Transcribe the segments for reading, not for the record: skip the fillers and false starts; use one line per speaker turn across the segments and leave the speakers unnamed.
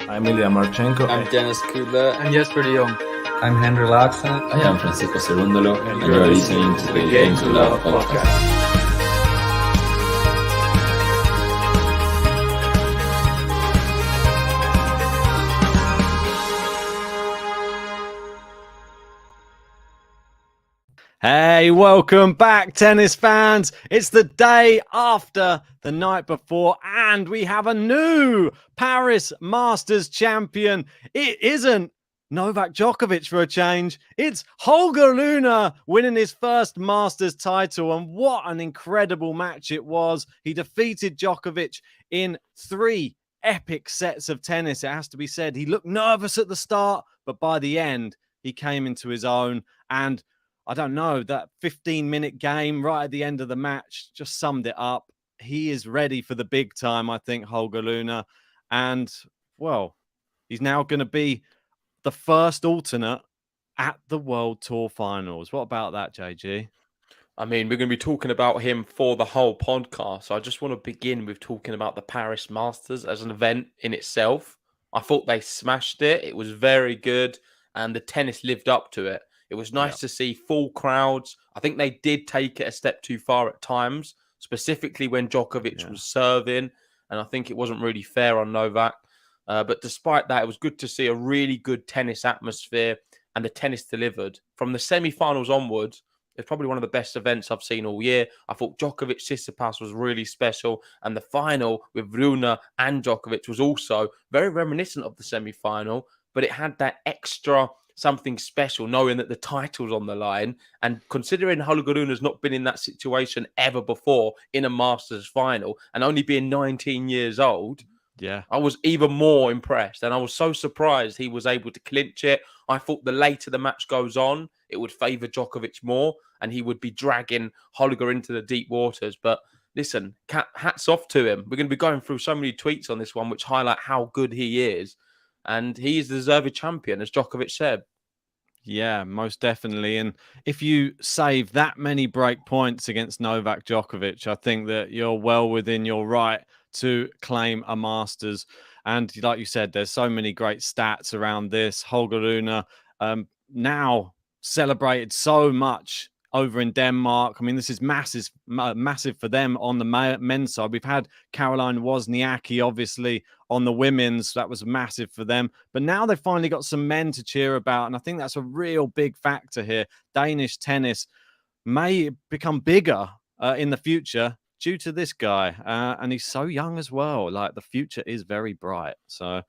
I'm Ilya Marchenko.
I'm Dennis Kudla.
I'm Jesper de Jong.
I'm Henry Laakson.
I am Francisco Cerundolo, and you are listening to the Game to Love podcast.
Hey, welcome back, tennis fans. It's the day after the night before, and we have a new Paris Masters champion. It isn't Novak Djokovic for a change. It's Holger Rune winning his first Masters title, and what an incredible match it was. He defeated Djokovic in 3 epic sets of tennis, it has to be said. He looked nervous at the start, but by the end, he came into his own, and I don't know, that 15-minute game right at the end of the match just summed it up. He is ready for the big time, I think, Holger Rune. And, well, he's now going to be the first alternate at the World Tour Finals. What about that, JG?
I mean, we're going to be talking about him for the whole podcast. So I just want to begin with talking about the Paris Masters as an event in itself. I thought they smashed it. It was very good, and the tennis lived up to it. It was nice to see full crowds. I think they did take it a step too far at times, specifically when Djokovic was serving. And I think it wasn't really fair on Novak. But despite that, it was good to see a really good tennis atmosphere, and the tennis delivered. From the semi-finals onwards, it's probably one of the best events I've seen all year. I thought Djokovic-Tsitsipas was really special. And the final with Rune and Djokovic was also very reminiscent of the semi-final. But it had that extra something special, knowing that the title's on the line, and considering Holger Rune has not been in that situation ever before in a Masters final, and only being 19 years old, I was even more impressed, and I was so surprised he was able to clinch it. I thought the later the match goes on, it would favour Djokovic more, and he would be dragging Holger into the deep waters. But listen, hats off to him. We're going to be going through so many tweets on this one, which highlight how good he is. And he is the deserved champion, as Djokovic said.
Yeah, most definitely. And if you save that many break points against Novak Djokovic, I think that you're well within your right to claim a Masters. And like you said, there's so many great stats around this. Holger Rune now celebrated so much over in Denmark. I mean, this is massive for them on the men's side. We've had Caroline Wozniacki, obviously, on the women's. That was massive for them. But now they've finally got some men to cheer about, and I think that's a real big factor here. Danish tennis may become bigger in the future due to this guy. And he's so young as well. Like, the future is very bright. So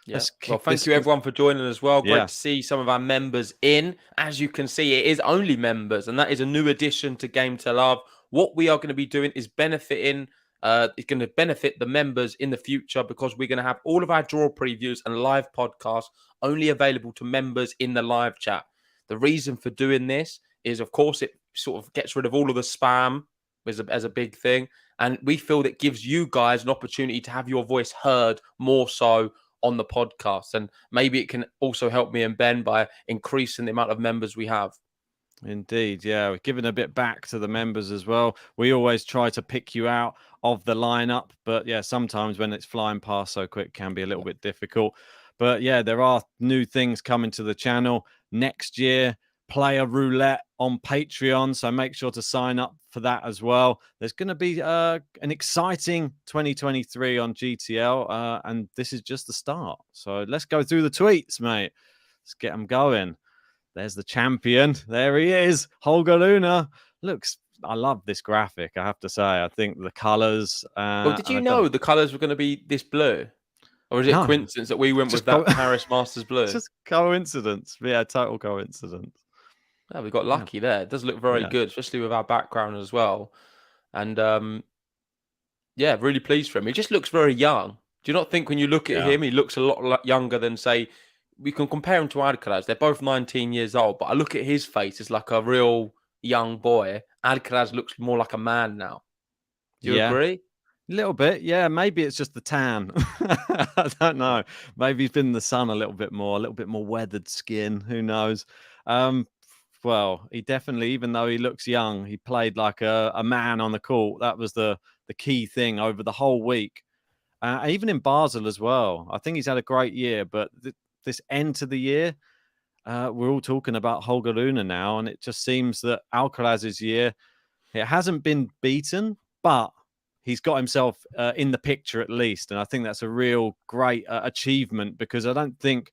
well, thank you everyone for joining as well. Great to see some of our members in. As you can see, it is only members, and that is a new addition to Game to Love. What we are going to be doing is benefiting. It's going to benefit the members in the future, because we're going to have all of our draw previews and live podcasts only available to members in the live chat. The reason for doing this is, of course, it sort of gets rid of all of the spam as a big thing, and we feel that gives you guys an opportunity to have your voice heard more so on the podcast, and maybe it can also help me and Ben by increasing the amount of members we have.
Indeed, yeah. We're giving a bit back to the members as well. We always try to pick you out of the lineup, but yeah, sometimes when it's flying past so quick, it can be a little bit difficult. But yeah, there are new things coming to the channel next year. Player roulette on Patreon, so make sure to sign up for that as well. There's going to be an exciting 2023 on GTL, and this is just the start. So let's go through the tweets, mate. Let's get them going. There's the champion. There he is, Holger Rune. I love this graphic, I have to say. I think the colours.
Well, did you know the colours were going to be this blue? Or is it a coincidence that we went with that Paris Masters blue?
It's just coincidence. Yeah, total coincidence.
Yeah, we got lucky there. It does look very good, especially with our background as well. And really pleased for him. He just looks very young. Do you not think when you look at him, he looks a lot younger than, say, we can compare him to Alcaraz. They're both 19 years old, but I look at his face as like a real young boy. Alcaraz looks more like a man now. Do you agree?
A little bit, yeah. Maybe it's just the tan. I don't know. Maybe he's been in the sun a little bit more weathered skin. Who knows? Well, he definitely, even though he looks young, he played like a man on the court. That was the key thing over the whole week. even in Basel as well. I think he's had a great year, but this end to the year, we're all talking about Holger Rune now, and it just seems that Alcaraz's year, it hasn't been beaten, but he's got himself in the picture at least. And I think that's a real great achievement, because I don't think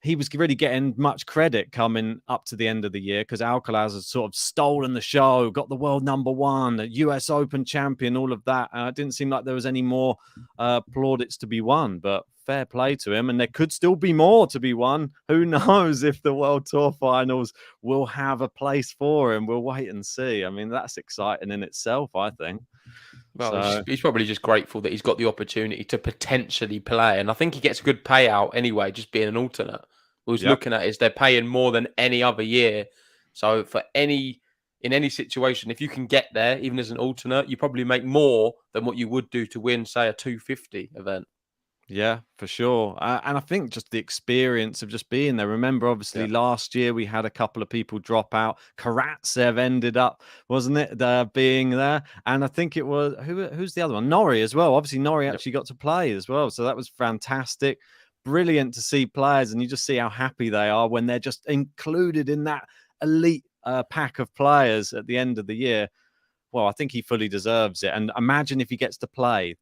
he was really getting much credit coming up to the end of the year, because Alcaraz has sort of stolen the show, got the world number one, the US Open champion, all of that. It didn't seem like there was any more plaudits to be won, but fair play to him. And there could still be more to be won. Who knows if the World Tour Finals will have a place for him? We'll wait and see. I mean, that's exciting in itself, I think.
Well, he's probably just grateful that he's got the opportunity to potentially play. And I think he gets a good payout anyway, just being an alternate. What he's looking at is they're paying more than any other year. So in any situation, if you can get there, even as an alternate, you probably make more than what you would do to win, say, a 250 event.
Yeah, for sure. And I think just the experience of just being there. Remember, obviously, last year we had a couple of people drop out. Karatsev ended up, wasn't it, being there? And I think it was, who's the other one? Norrie as well. Obviously, Norrie actually got to play as well. So that was fantastic. Brilliant to see players. And you just see how happy they are when they're just included in that elite pack of players at the end of the year. Well, I think he fully deserves it. And imagine if he gets to play.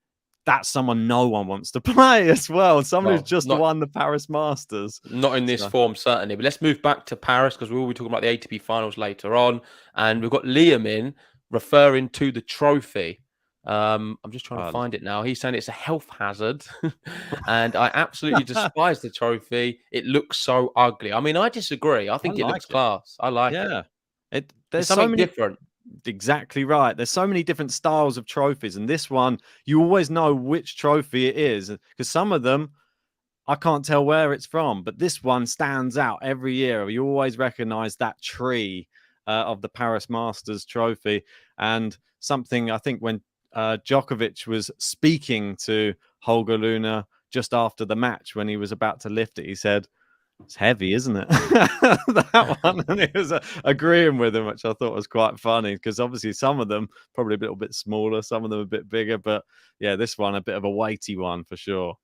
That's someone no one wants to play as well. Someone who's just won the Paris Masters.
Not in this form, certainly. But let's move back to Paris, because we will be talking about the ATP Finals later on. And we've got Liam in referring to the trophy. I'm just trying to find it now. He's saying it's a health hazard. And I absolutely despise the trophy. It looks so ugly. I mean, I disagree. I think it looks class. I like it.
There's
something
so many
different.
Exactly right. There's so many different styles of trophies, and this one, you always know which trophy it is, because some of them I can't tell where it's from, but this one stands out every year. You always recognize that tree of the Paris Masters trophy. And something, I think, when Djokovic was speaking to Holger Rune just after the match, when he was about to lift it, he said, "It's heavy, isn't it?" That one. And he was agreeing with him, which I thought was quite funny, because obviously some of them probably a little bit smaller, some of them a bit bigger. But yeah, this one, a bit of a weighty one for sure.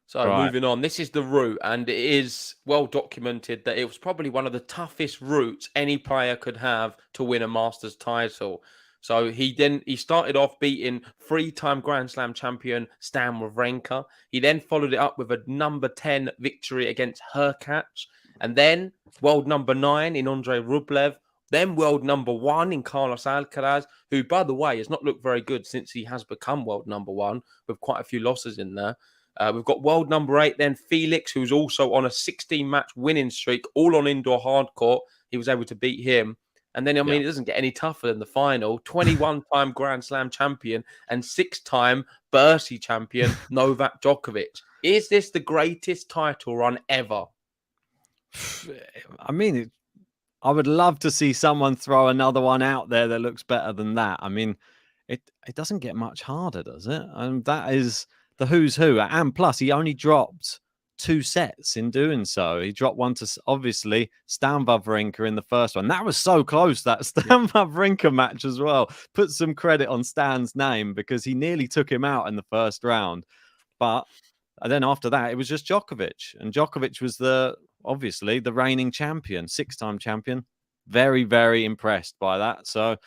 So moving on, this is the route, and it is well documented that it was probably one of the toughest routes any player could have to win a Masters title. So he started off beating three-time Grand Slam champion Stan Wawrinka. He then followed it up with a number 10 victory against Hurkacz, and then world number 9 in Andrei Rublev, then world number 1 in Carlos Alcaraz, who, by the way, has not looked very good since he has become world number 1, with quite a few losses in there. We've got world number 8, then Felix, who's also on a 16-match winning streak, all on indoor hard court. He was able to beat him. And then, I mean, it doesn't get any tougher than the final. 21-time Grand Slam champion and 6-time Bercy champion, Novak Djokovic. Is this the greatest title run ever?
I mean, I would love to see someone throw another one out there that looks better than that. I mean, it doesn't get much harder, does it? And that is the who's who. And plus, he only dropped 2 sets in doing so. He dropped one to, obviously, Stan Wawrinka in the first one. That was so close, that Stan Wawrinka match as well. Put some credit on Stan's name, because he nearly took him out in the first round. But then after that, it was just Djokovic. And Djokovic was obviously the reigning champion, 6-time champion. Very, very impressed by that. So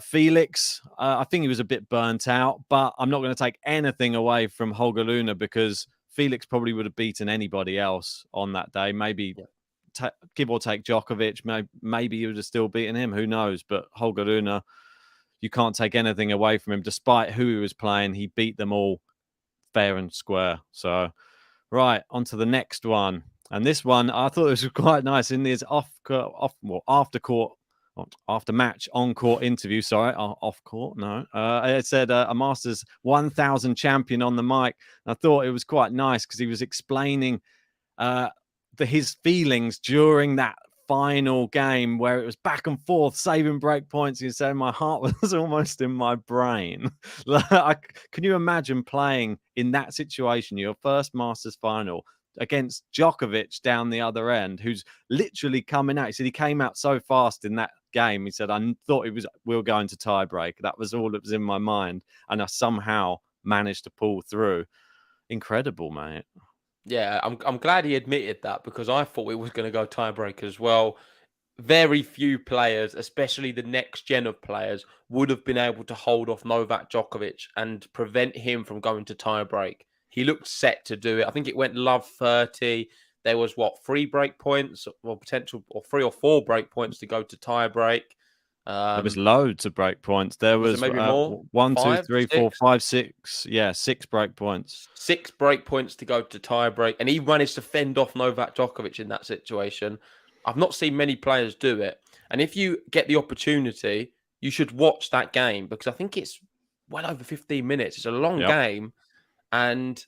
Felix, I think he was a bit burnt out, but I'm not going to take anything away from Holger Rune, because Felix probably would have beaten anybody else on that day. Maybe give or take Djokovic, maybe he would have still beaten him. Who knows? But Holger Rune, you can't take anything away from him. Despite who he was playing, he beat them all fair and square. So, right, on to the next one. And this one, I thought this was quite nice in this after match on-court interview. Sorry, off-court, no. It said a Masters 1000 champion on the mic. And I thought it was quite nice, because he was explaining his feelings during that final game, where it was back and forth, saving break points. He said, my heart was almost in my brain. Can you imagine playing in that situation, your first Masters final, against Djokovic down the other end, who's literally coming out? He said he came out so fast in that game. He said, I thought we were going to tie break. That was all that was in my mind. And I somehow managed to pull through. Incredible, mate.
Yeah, I'm glad he admitted that, because I thought it was going to go tiebreak as well. Very few players, especially the next gen of players, would have been able to hold off Novak Djokovic and prevent him from going to tiebreak. He looked set to do it. I think it went love 30. There was 3 break points, or potential, or 3 or 4 break points to go to tiebreak.
There was loads of break points. There
Was it
was
maybe more?
1, 2,
5,
3, 4,
6?
5, 6. Yeah, 6 break points.
6 break points to go to tiebreak, and he managed to fend off Novak Djokovic in that situation. I've not seen many players do it. And if you get the opportunity, you should watch that game, because I think it's well over 15 minutes. It's a long
Yep.
game, and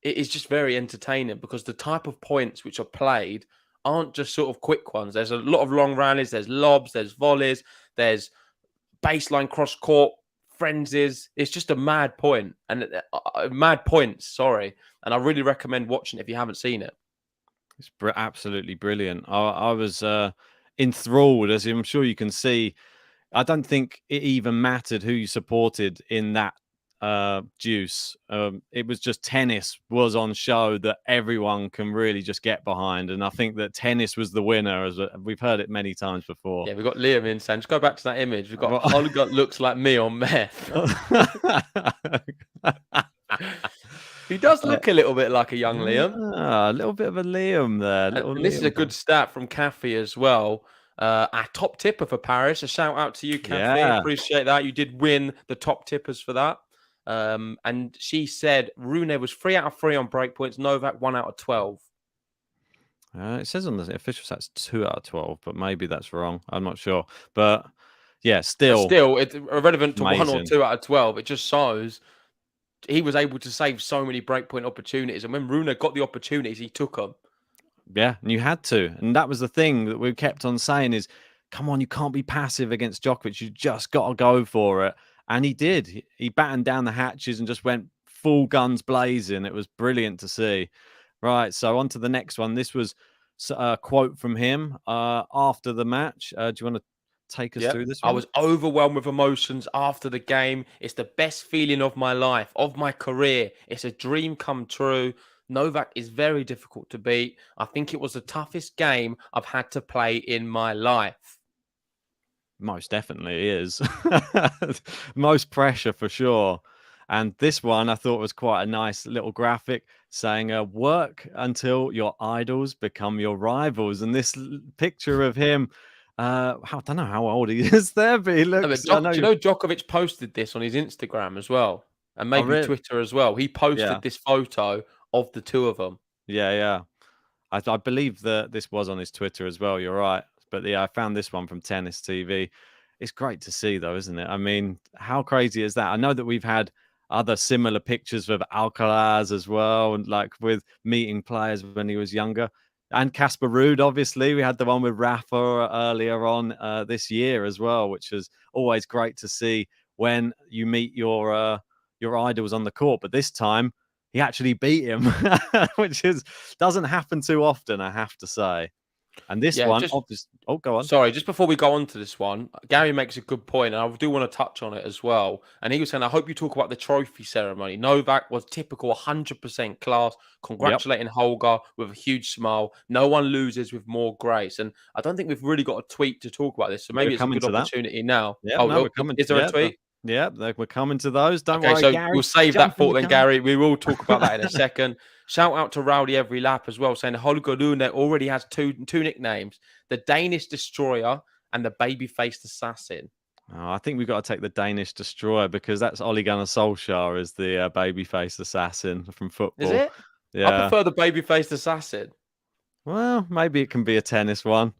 it is just very entertaining, because the type of points which are played aren't just sort of quick ones. There's a lot of long rallies, there's lobs, there's volleys, there's baseline cross court frenzies. It's just a mad point, and mad points. Sorry, and I really recommend watching it if you haven't seen it.
It's absolutely brilliant. I was enthralled, as I'm sure you can see. I don't think it even mattered who you supported in that juice. It was just tennis was on show that everyone can really just get behind. And I think that tennis was the winner, as we've heard it many times before.
Yeah, we've got Liam in, Sam. Just go back to that image. We've got Holger looks like me on meth. He does look a little bit like a young Liam.
A little bit of a Liam there.
And this is a good stat from Kathy as well. Our top tipper for Paris. A shout out to you, Kathy.
Yeah.
Appreciate that. You did win the top tippers for that. And she said Rune was 3 out of 3 on breakpoints. Novak 1 out of 12.
It says on the official stats 2 out of 12, but maybe that's wrong. I'm not sure. But yeah, still
it's irrelevant to
amazing.
1 or 2 out of 12. It just shows he was able to save so many breakpoint opportunities. And when Rune got the opportunities, he took them.
Yeah, and you had to. And that was the thing that we kept on saying is, come on, you can't be passive against Djokovic. You just got to go for it. And he did. He battened down the hatches and just went full guns blazing. It was brilliant to see. Right, so on to the next one. This was a quote from him after the match. Do you want to take us through this one?
I was overwhelmed with emotions after the game. It's the best feeling of my life, of my career. It's a dream come true. Novak is very difficult to beat. I think it was the toughest game I've had to play in my life.
Most definitely is. Most pressure for sure. And this one I thought was quite a nice little graphic saying, work until your idols become your rivals. And this picture of him, I don't know how old he is there, but he looks...
Do you know Djokovic posted this on his Instagram as well? And maybe
really?
Twitter as well. He posted this photo of the two of them.
Yeah. I believe that this was on his Twitter as well. You're right. But yeah, I found this one from Tennis TV. It's great to see, though, isn't it? I mean, how crazy is that? I know that we've had other similar pictures with Alcaraz as well, and like with meeting players when he was younger. And Casper Ruud, obviously. We had the one with Rafa earlier on this year as well, which is always great to see when you meet your idols on the court. But this time, he actually beat him, which doesn't happen too often, I have to say. And this one, go on.
Sorry, just before we go on to this one, Gary makes a good point, and I do want to touch on it as well. And he was saying, I hope you talk about the trophy ceremony. Novak was typical 100% class, congratulating Holger with a huge smile. No one loses with more grace. And I don't think we've really got a tweet to talk about this, so maybe it's a good opportunity now.
Yeah, we're coming.
Is there a tweet?
Yeah, we're coming to those. Don't worry,
so
Gary.
We'll save that thought then, Gary. We will talk about that in a second. Shout out to Rowdy Every Lap as well, saying Holger Rune already has two nicknames, the Danish Destroyer and the Baby-Faced Assassin.
Oh, I think we've got to take the Danish Destroyer because that's Ole Gunnar Solskjaer is the Baby-Faced Assassin from football.
Is it?
Yeah.
I prefer the Baby-Faced Assassin.
Well, maybe it can be a tennis one.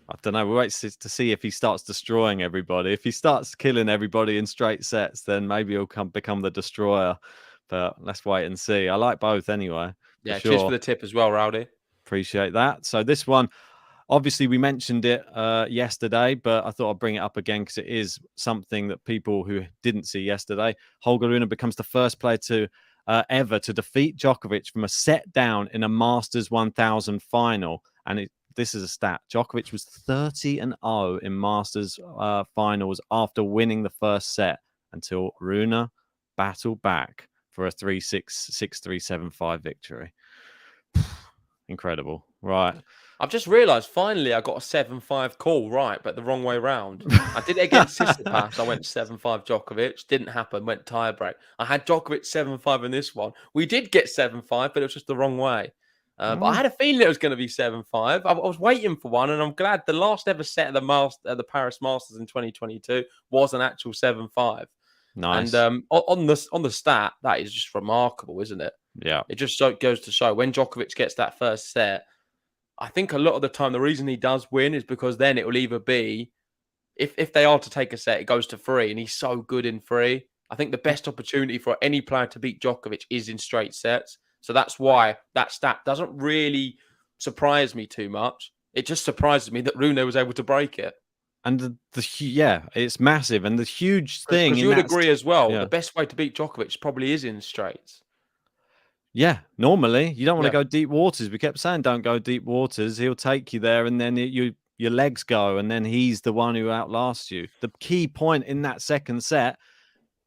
I don't know. We'll wait to see if he starts destroying everybody. If he starts killing everybody in straight sets, then maybe he'll become the destroyer. But let's wait and see. I like both anyway.
Yeah, cheers for the tip as well, Rowdy.
Appreciate that. So this one, obviously we mentioned it yesterday, but I thought I'd bring it up again because it is something that people who didn't see yesterday. Holger Rune becomes the first player to ever to defeat Djokovic from a set down in a Masters 1000 final. And this is a stat. Djokovic was 30-0 in Masters finals after winning the first set until Rune battle back for a 3-6, 6-3, 7-5 victory. Incredible. Right.
I've just realised finally I got a 7-5 call right, but the wrong way round. I did it against Tsitsipas. I went 7-5 Djokovic. Didn't happen. Went tiebreak. I had Djokovic 7-5 in this one. We did get 7-5, but it was just the wrong way. But I had a feeling it was going to be 7-5. I was waiting for one, and I'm glad the last ever set of the Paris Masters in 2022 was an actual 7-5.
Nice.
And on the stat, that is just remarkable, isn't it?
Yeah.
It just goes to show when Djokovic gets that first set, I think a lot of the time the reason he does win is because then it will either be, if they are to take a set, it goes to 3, and he's so good in 3. I think the best opportunity for any player to beat Djokovic is in straight sets. So that's why that stat doesn't really surprise me too much. It just surprises me that Rune was able to break it.
And it's massive. And the huge thing,
because you would agree as well,
yeah,
the best way to beat Djokovic probably is in straights.
Yeah, normally you don't want to go deep waters. We kept saying don't go deep waters. He'll take you there, and then your legs go, and then he's the one who outlasts you. The key point in that second set,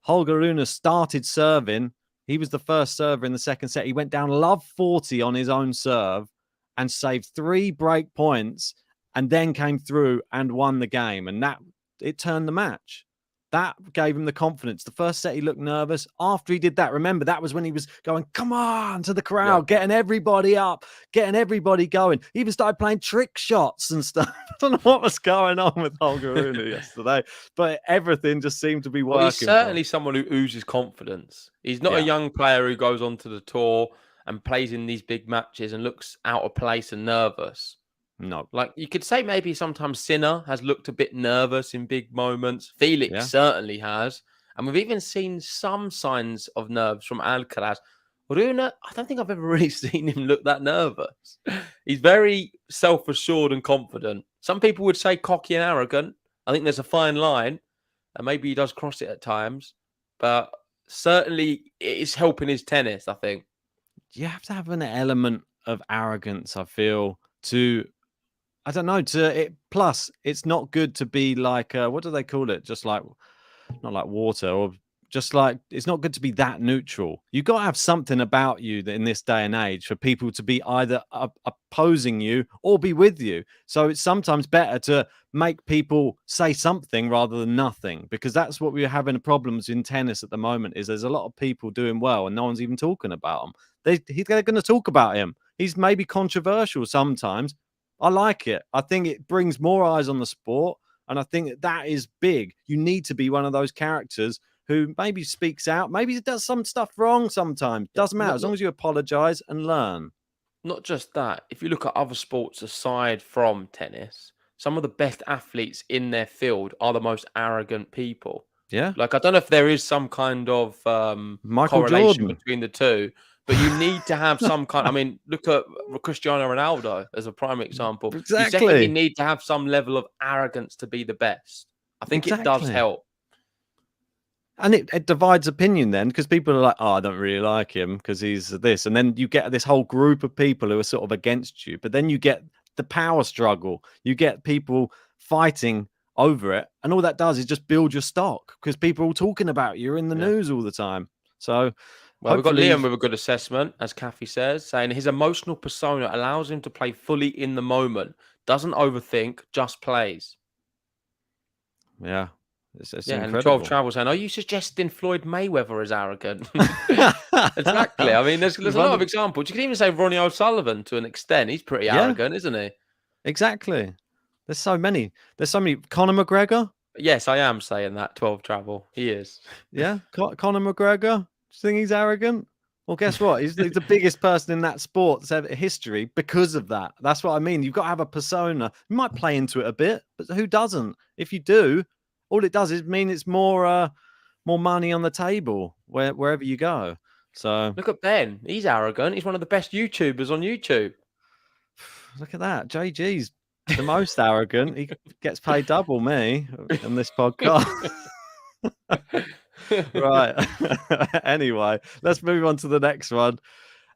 Holger Rune started serving. He was the first server in the second set. He went down love 40 on his own serve and saved 3 break points, and then came through and won the game. And it turned the match. That gave him the confidence. The first set, he looked nervous. After he did that, remember, that was when he was going, come on, to the crowd, getting everybody up, getting everybody going. He even started playing trick shots and stuff. I don't know what was going on with Holger Rune yesterday, but everything just seemed to be working.
Well, he's certainly someone who oozes confidence. He's not a young player who goes onto the tour and plays in these big matches and looks out of place and nervous.
No.
Like, you could say maybe sometimes Sinner has looked a bit nervous in big moments. Felix certainly has. And we've even seen some signs of nerves from Alcaraz. Rune, I don't think I've ever really seen him look that nervous. He's very self-assured and confident. Some people would say cocky and arrogant. I think there's a fine line. And maybe he does cross it at times. But certainly it's helping his tennis, I think.
You have to have an element of arrogance, I feel, to... I don't know. Plus, it's not good to be like, what do they call it? Just like, not like water, or just like, it's not good to be that neutral. You got to have something about you that in this day and age for people to be either opposing you or be with you. So it's sometimes better to make people say something rather than nothing, because that's what we're having problems in tennis at the moment. Is there's a lot of people doing well and no one's even talking about them. They're going to talk about him. He's maybe controversial sometimes. I like it. I think it brings more eyes on the sport. And I think that is big. You need to be one of those characters who maybe speaks out. Maybe he does some stuff wrong sometimes. Doesn't matter. As long as you apologize and learn.
Not just that. If you look at other sports aside from tennis, some of the best athletes in their field are the most arrogant people.
Yeah.
Like, I don't know if there is some kind of correlation between the two. But you need to have some kind... I mean, look at Cristiano Ronaldo as a prime example.
Exactly.
You definitely need to have some level of arrogance to be the best. I think it does help.
And it divides opinion then, because people are like, oh, I don't really like him because he's this. And then you get this whole group of people who are sort of against you. But then you get the power struggle. You get people fighting over it. And all that does is just build your stock, because people are all talking about you. You're in the news all the time. So...
Well, we've got Liam with a good assessment, as Kathy says, saying his emotional persona allows him to play fully in the moment, doesn't overthink, just plays.
Yeah. It's
incredible.
and
12 Travel saying, are you suggesting Floyd Mayweather is arrogant? Exactly. I mean, there's a lot of examples. You can even say Ronnie O'Sullivan to an extent. He's pretty arrogant, isn't he?
Exactly. There's so many. Conor McGregor?
Yes, I am saying that, 12 Travel. He is.
Yeah, Conor McGregor? Do you think he's arrogant? Well, guess what? He's the biggest person in that sport's history because of that. That's what I mean. You've got to have a persona. You might play into it a bit, but who doesn't? If you do, all it does is mean it's more money on the table wherever you go. So
look at Ben. He's arrogant. He's one of the best YouTubers on YouTube.
Look at that. JG's the most arrogant. He gets paid double me in this podcast. Right. Anyway, let's move on to the next one.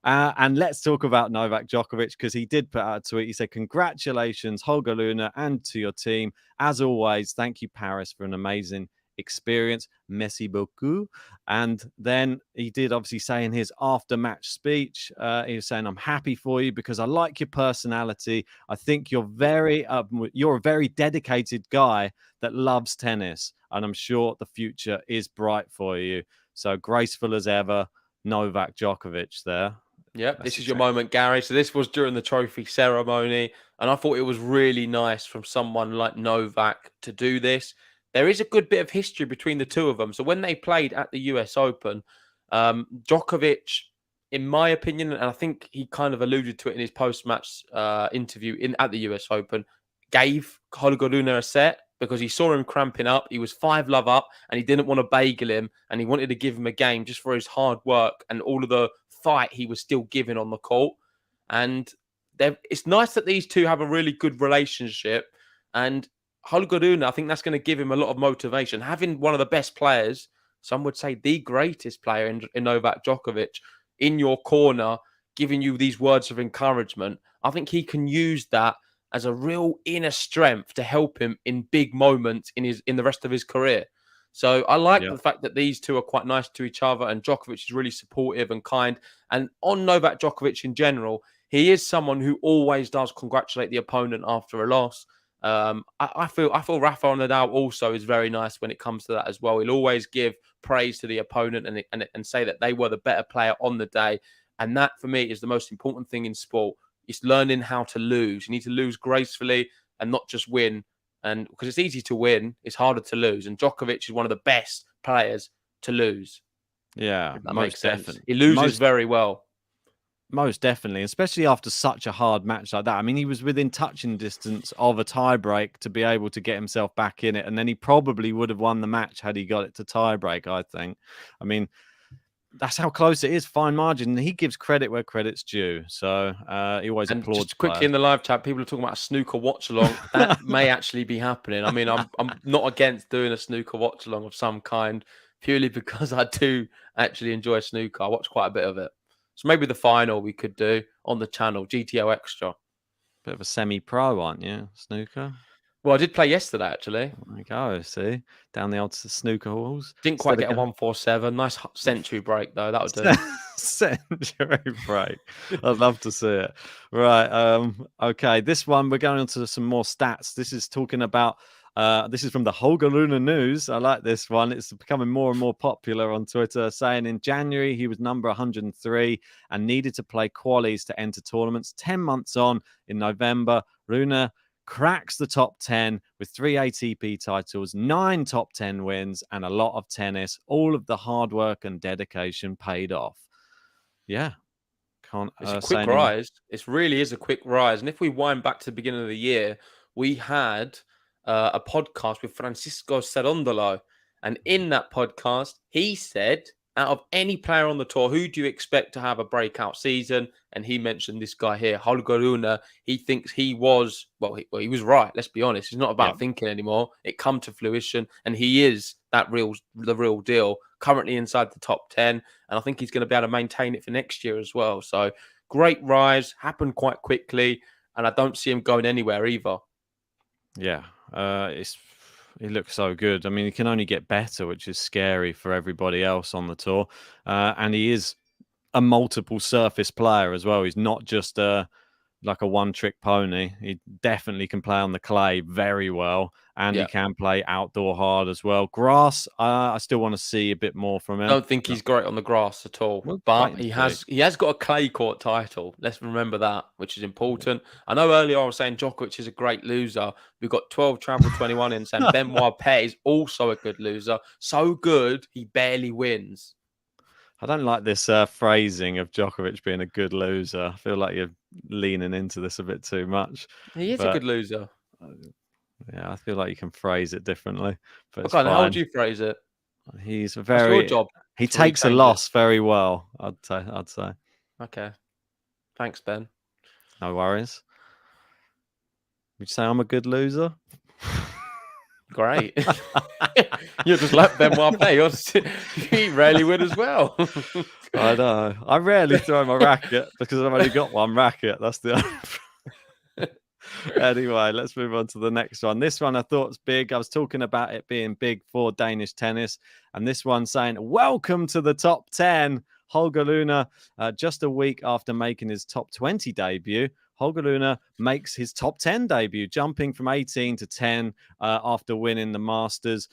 And let's talk about Novak Djokovic, because he did put out a tweet. He said, congratulations, Holger Rune, and to your team. As always, thank you, Paris, for an amazing experience. Merci beaucoup. And then he did obviously say in his after-match speech, he was saying, "I'm happy for you because I like your personality. I think you're a very dedicated guy that loves tennis, and I'm sure the future is bright for you." So graceful as ever, Novak Djokovic there.
Yep, this is your moment, Gary. So this was during the trophy ceremony, and I thought it was really nice from someone like Novak to do this. There is a good bit of history between the two of them. So when they played at the US Open, Djokovic, in my opinion, and I think he kind of alluded to it in his post-match interview at the US Open, gave Holger Rune a set because he saw him cramping up. He was 5-love up, and he didn't want to bagel him, and he wanted to give him a game just for his hard work and all of the fight he was still giving on the court. And it's nice that these two have a really good relationship. And Holger Rune, I think that's going to give him a lot of motivation. Having one of the best players, some would say the greatest player in Novak Djokovic, in your corner, giving you these words of encouragement, I think he can use that as a real inner strength to help him in big moments in the rest of his career. So I like the fact that these two are quite nice to each other, and Djokovic is really supportive and kind. And on Novak Djokovic in general, he is someone who always does congratulate the opponent after a loss. I feel Rafael Nadal also is very nice when it comes to that as well. He'll always give praise to the opponent and say that they were the better player on the day. And that, for me, is the most important thing in sport. It's learning how to lose. You need to lose gracefully and not just win. And because it's easy to win, it's harder to lose. And Djokovic is one of the best players to lose.
Yeah,
that makes sense. He loses very well.
Most definitely, especially after such a hard match like that. I mean, he was within touching distance of a tiebreak to be able to get himself back in it. And then he probably would have won the match had he got it to tiebreak, I think. I mean, that's how close it is, fine margin. He gives credit where credit's due. So he always applauds.
Just quickly in the live chat, people are talking about a snooker watch along. That may actually be happening. I mean, I'm not against doing a snooker watch along of some kind, purely because I do actually enjoy snooker. I watch quite a bit of it. So maybe the final we could do on the channel, GTL Extra.
Bit of a semi-pro, aren't you, snooker?
Well, I did play yesterday, actually.
There you go, see? Down the old snooker halls.
Didn't quite get a 147. Nice century break, though. That would do.
Century break. I'd love to see it. Right. Okay. This one, we're going on to some more stats. This is talking about, this is from the Holger Rune News. I like this one. It's becoming more and more popular on Twitter, saying in January, he was number 103 and needed to play qualies to enter tournaments. 10 months on, in November, Rune cracks the top 10 with 3 ATP titles, 9 top 10 wins, and a lot of tennis. All of the hard work and dedication paid off. Yeah.
It's a quick rise. It really is a quick rise. And if we wind back to the beginning of the year, we had a podcast with Francisco Cerondolo. And in that podcast, he said, out of any player on the tour, who do you expect to have a breakout season? And he mentioned this guy here, Holger Rune. He thinks he was, he was right. Let's be honest. It's not about thinking anymore. It come to fruition. And he is the real deal, currently inside the top 10. And I think he's going to be able to maintain it for next year as well. So great rise, happened quite quickly. And I don't see him going anywhere either.
Yeah, he looks so good. I mean, he can only get better, which is scary for everybody else on the tour. And he is a multiple surface player as well. He's not just like a one-trick pony. He definitely can play on the clay very well, and he can play outdoor hard as well. Grass, I still want to see a bit more from him.
I don't think he's great on the grass at all, but he has got a clay court title. Let's remember that, which is important. I know earlier I was saying Djokovic is a great loser. We've got 12 Travel 21 in, and Benoit Paire is also a good loser. So good, he barely wins.
I don't like this phrasing of Djokovic being a good loser. I feel like you're leaning into this a bit too much.
He is a good loser.
Yeah, I feel like you can phrase it differently. But
okay, how would you phrase it?
He's
That's your job.
He takes a loss very well, I'd say.
Okay. Thanks, Ben.
No worries. Would you say I'm a good loser?
Great. You're just like Benoit Paire. You rarely win as well.
I know. I rarely throw my racket because I've only got one racket. That's the Anyway, let's move on to the next one. This one I thought was big. I was talking about it being big for Danish tennis. And this one saying, welcome to the top 10. Holger Rune, just a week after making his top 20 debut, Holger Rune makes his top 10 debut, jumping from 18 to 10 after winning the Masters.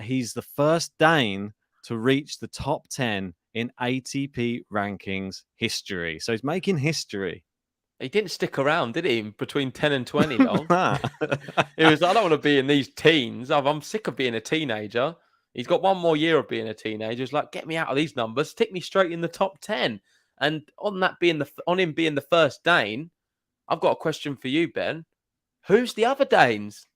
He's the first Dane to reach the top 10 in ATP rankings history. So he's making history.
He didn't stick around, did he? Between 10 and 20 long. It was, I don't want to be in these teens. I'm sick of being a teenager. He's got one more year of being a teenager. He's like, get me out of these numbers, stick me straight in the top 10. And on him being the first Dane, I've got a question for you, Ben. Who's the other Danes?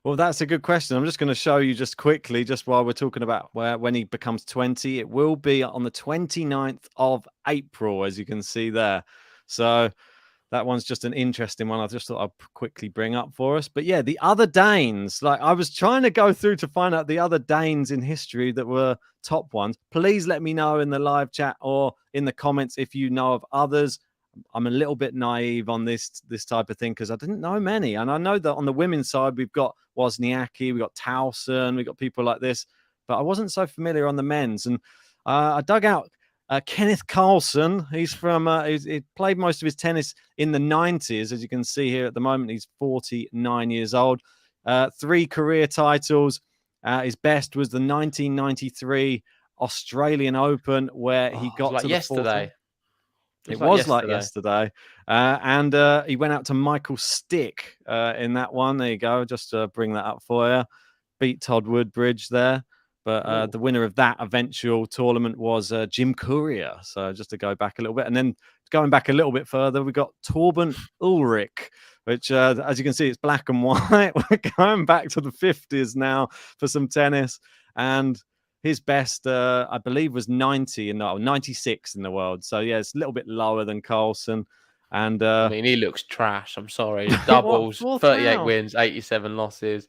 Well, that's a good question. I'm just going to show you just quickly, just while we're talking about when he becomes 20. It will be on the 29th of April, as you can see there. So that one's just an interesting one. I just thought I'd quickly bring up for us. But yeah, the other Danes, like I was trying to go through to find out the other Danes in history that were top ones. Please let me know in the live chat or in the comments if you know of others. I'm a little bit naive on this type of thing because I didn't know many. And I know that on the women's side, we've got Wozniacki, we've got Towson, we've got people like this. But I wasn't so familiar on the men's. And I dug out Kenneth Carlsen. He's from, he played most of his tennis in the 90s. As you can see here at the moment, he's 49 years old. 3 career titles. His best was the 1993 Australian Open, where he got
like
to
yesterday.
It was like yesterday. And he went out to Michael Stick in that one. There you go. Just to bring that up for you. Beat Todd Woodbridge there. But the winner of that eventual tournament was Jim Courier. So just to go back a little bit. And then going back a little bit further, we got Torben Ulrich, which, as you can see, it's black and white. We're going back to the 50s now for some tennis. And his best, I believe, was 96 in the world. So, yeah, it's a little bit lower than Carlsen. And
I mean, he looks trash. I'm sorry. Doubles, 38 wins, 87 losses.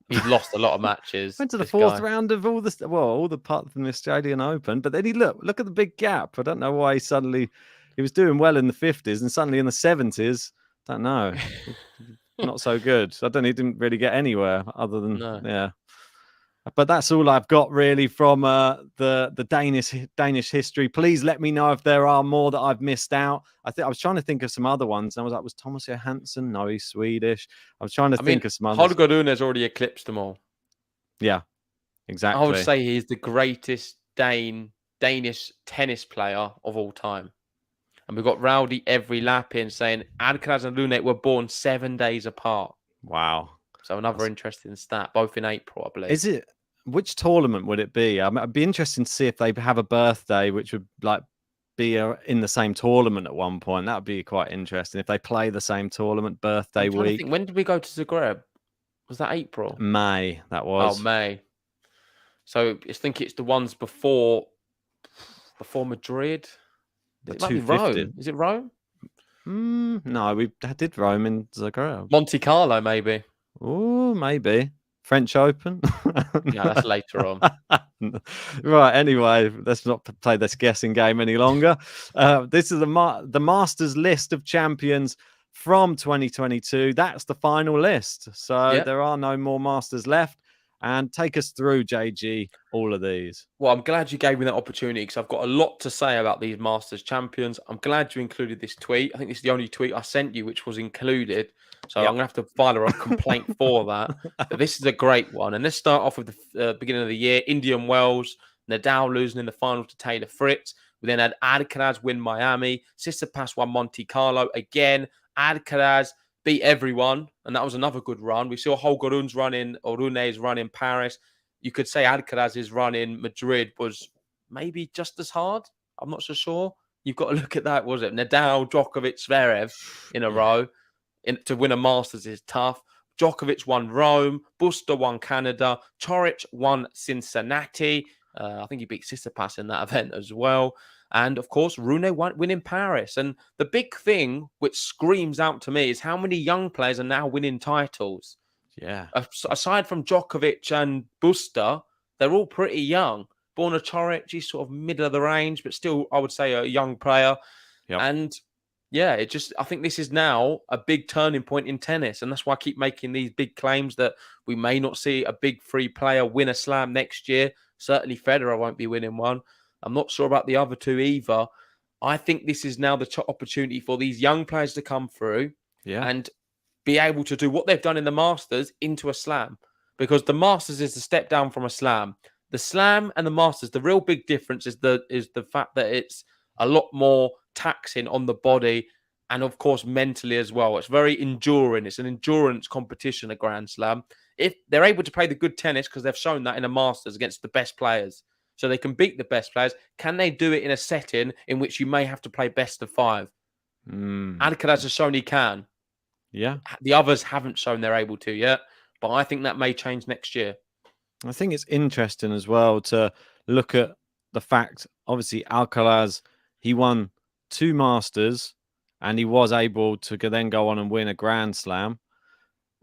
He's lost a lot of matches.
Went to the fourth round of all the part from the Australian Open. But then he look at the big gap. I don't know why he was doing well in the 50s and suddenly in the 70s. Don't know. Not so good. He didn't really get anywhere other than, yeah. But that's all I've got really from the Danish history. Please let me know if there are more that I've missed out. I was trying to think of some other ones. And I was like, was Thomas Johansson? No, he's Swedish. I was trying to think of some others.
Holger Rune has already eclipsed them all.
Yeah, exactly.
I would say he's the greatest Danish tennis player of all time. And we've got Rowdy every lap in saying Alcaraz and Rune were born 7 days apart.
Wow.
So another interesting stat, both in April, I believe.
Which tournament would it be? I'd be interested to see if they have a birthday, which would like be in the same tournament at one point. That would be quite interesting if they play the same tournament birthday week.
When did we go to Zagreb? Was that April?
May. That was.
Oh, May. So I think it's the ones before Madrid. It might be Rome. Is it Rome?
No, we did Rome in Zagreb.
Monte Carlo, maybe.
Oh, maybe. French Open.
Yeah, that's later on.
Right. Anyway, let's not play this guessing game any longer. This is the Masters list of champions from 2022. That's the final list. So there are no more Masters left. And take us through, JG, all of these.
Well, I'm glad you gave me that opportunity because I've got a lot to say about these Masters champions. I'm glad you included this tweet. I think this is the only tweet I sent you which was included. So I'm going to have to file a complaint for that. But this is a great one. And let's start off with the beginning of the year. Indian Wells, Nadal losing in the final to Taylor Fritz. We then had Alcaraz win Miami. Tsitsipas won Monte Carlo. Again, Alcaraz beat everyone, and that was another good run. We saw Holger Rune's run in Paris. You could say Alcaraz's run in Madrid was maybe just as hard. I'm not so sure. You've got to look at that, was it? Nadal, Djokovic, Zverev in a row. To win a Masters is tough. Djokovic won Rome. Buster won Canada. Coric won Cincinnati. I think he beat Tsitsipas in that event as well. And, of course, Rune winning Paris. And the big thing which screams out to me is how many young players are now winning titles.
Yeah.
Aside from Djokovic and Buster, they're all pretty young. Borna Coric, he's sort of middle of the range, but still, I would say, a young player.
Yep.
And Yeah, I think this is now a big turning point in tennis. And that's why I keep making these big claims that we may not see a big free player win a slam next year. Certainly Federer won't be winning one. I'm not sure about the other two either. I think this is now the opportunity for these young players to come through
Yeah.
and be able to do what they've done in the Masters into a slam. Because the Masters is a step down from a slam. The slam and the Masters, the real big difference is the fact that it's a lot more taxing on the body and, of course, mentally as well. It's very enduring. It's an endurance competition, a Grand Slam. If they're able to play the good tennis, because they've shown that in a Masters against the best players, so they can beat the best players, can they do it in a setting in which you may have to play best of five? Alcaraz has shown he can.
Yeah.
The others haven't shown they're able to yet, but I think that may change next year.
I think it's interesting as well to look at the fact, obviously, Alcaraz, he won 2 Masters and he was able to then go on and win a Grand Slam.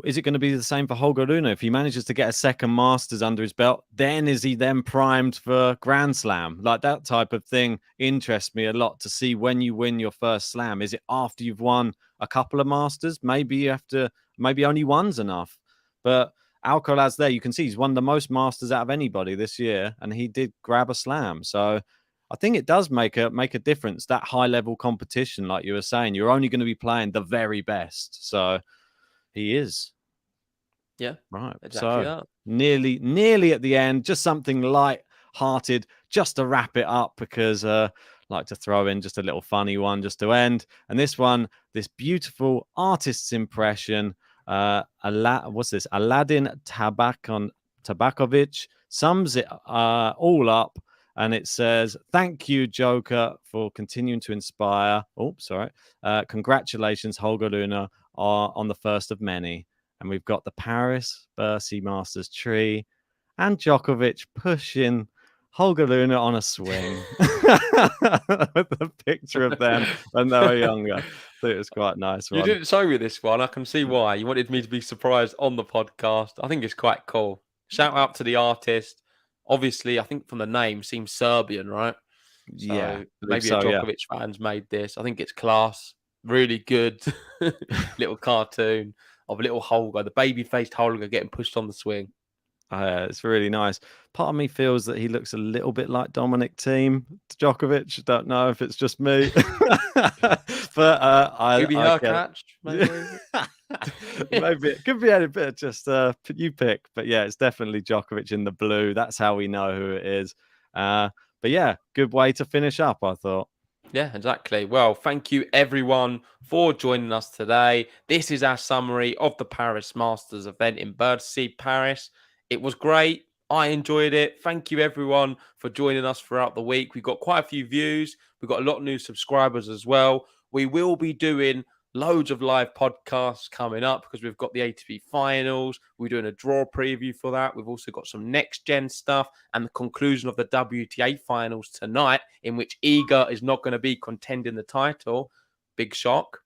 Is it going to be the same for Holger Rune? If he manages to get a second Masters under his belt, then is he then primed for Grand Slam? Like, that type of thing interests me a lot to see when you win your first Slam. Is it after you've won a couple of Masters? Maybe you have to, maybe only one's enough. But Alcaraz there, you can see he's won the most Masters out of anybody this year, and he did grab a Slam. So I think it does make a difference, that high-level competition, like you were saying. You're only going to be playing the very best. So he is.
Yeah,
right.
Exactly
So
that.
nearly at the end, just something light-hearted, just to wrap it up, because I like to throw in just a little funny one just to end. And this one, this beautiful artist's impression, what's this? Aladdin Tabakovic sums it all up. And it says, "Thank you, Joker, for continuing to inspire." Oh, sorry. Congratulations, Holger Rune, on the first of many. And we've got the Paris Masters tree and Djokovic pushing Holger Rune on a swing with the picture of them when they were younger. I think it was quite nice.
You didn't show me this one. I can see why. You wanted me to be surprised on the podcast. I think it's quite cool. Shout out to the artist. Obviously, I think from the name, seems Serbian, right?
Yeah,
So maybe a
so, yeah.
Djokovic fans made this. I think it's class. Really good little cartoon of little Holger, the baby-faced Holger getting pushed on the swing.
It's really nice. Part of me feels that he looks a little bit like Dominic Thiem to Djokovic. Don't know if it's just me, but
Maybe her catch. Maybe.
Maybe it could be a bit of just you pick. But yeah, it's definitely Djokovic in the blue. That's how we know who it is. But yeah, good way to finish up, I thought.
Yeah, exactly. Well, thank you everyone for joining us today. This is our summary of the Paris Masters event in Bercy, Paris. It was great. I enjoyed it. Thank you everyone for joining us throughout the week. We've got quite a few views. We've got a lot of new subscribers as well. We will be doing loads of live podcasts coming up because we've got the ATP Finals. We're doing a draw preview for that. We've also got some next-gen stuff and the conclusion of the WTA Finals tonight, in which Iga is not going to be contending the title. Big shock.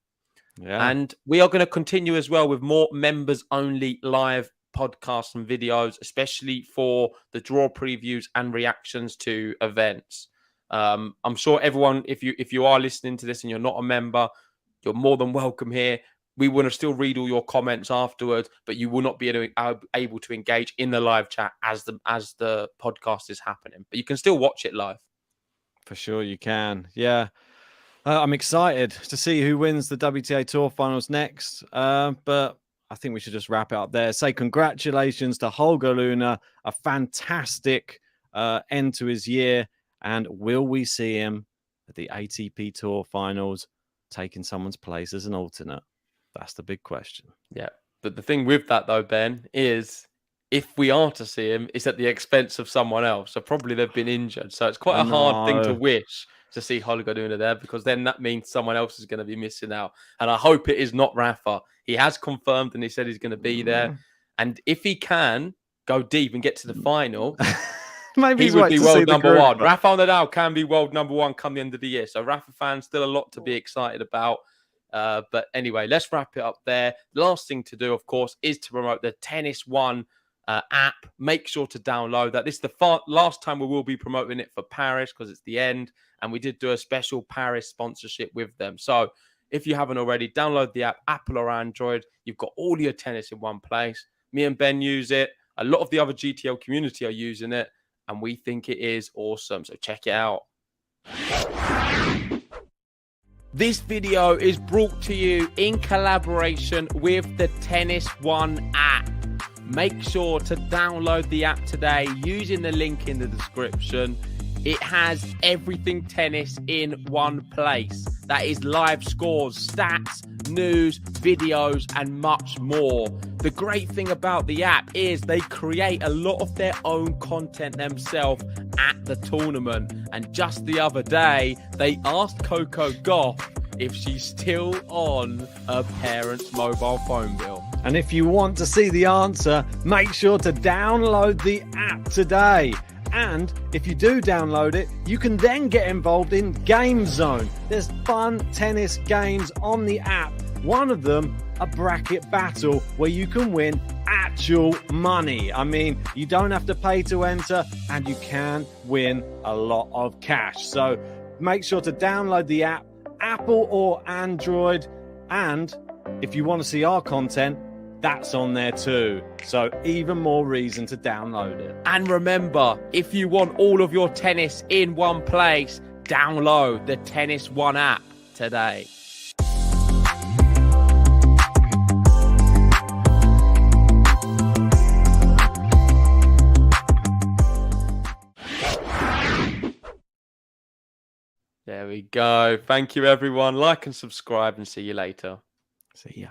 Yeah.
And we are going to continue as well with more members-only live podcasts and videos, especially for the draw previews and reactions to events. I'm sure everyone, if you are listening to this and you're not a member, you're more than welcome here. We want to still read all your comments afterwards, but you will not be able to engage in the live chat as the podcast is happening. But you can still watch it live.
For sure you can. Yeah. I'm excited to see who wins the WTA Tour Finals next. But I think we should just wrap it up there. Say congratulations to Holger Rune, a fantastic end to his year. And will we see him at the ATP Tour Finals taking someone's place as an alternate? That's the big question.
Yeah. But the thing with that, though, Ben, is if we are to see him, it's at the expense of someone else. So probably they've been injured. So it's quite a hard thing to wish to see Holger Rune there, because then that means someone else is going to be missing out. And I hope it is not Rafa. He has confirmed and he said he's going to be there. And if he can go deep and get to the final,
maybe
he would be world number one. Rafael Nadal can be world number one come the end of the year. So Rafa fans, still a lot to be excited about. But anyway, let's wrap it up there. The last thing to do, of course, is to promote the Tennis One app. Make sure to download that. This is the last time we will be promoting it for Paris because it's the end. And we did do a special Paris sponsorship with them. So If you haven't already, download the app, Apple or Android. You've got all your tennis in one place. Me and Ben use it. A lot of the other GTL community are using it, and we think it is awesome. So check it out. This video is brought to you in collaboration with the Tennis One app. Make sure to download the app today using the link in the description. It has everything tennis in one place. That is live scores, stats, news, videos, and much more. The great thing about the app is they create a lot of their own content themselves at the tournament. And just the other day, they asked Coco Gauff if she's still on her parents' mobile phone bill.
And if you want to see the answer, make sure to download the app today. And if you do download it, you can then get involved in Game Zone. There's fun tennis games on the app. One of them, a bracket battle where you can win actual money. I mean, you don't have to pay to enter and you can win a lot of cash. So make sure to download the app, Apple or Android. And if you want to see our content, that's on there too. So even more reason to download it.
And remember, if you want all of your tennis in one place, download the Tennis One app today. There we go. Thank you, everyone. Like and subscribe, and see you later.
See ya.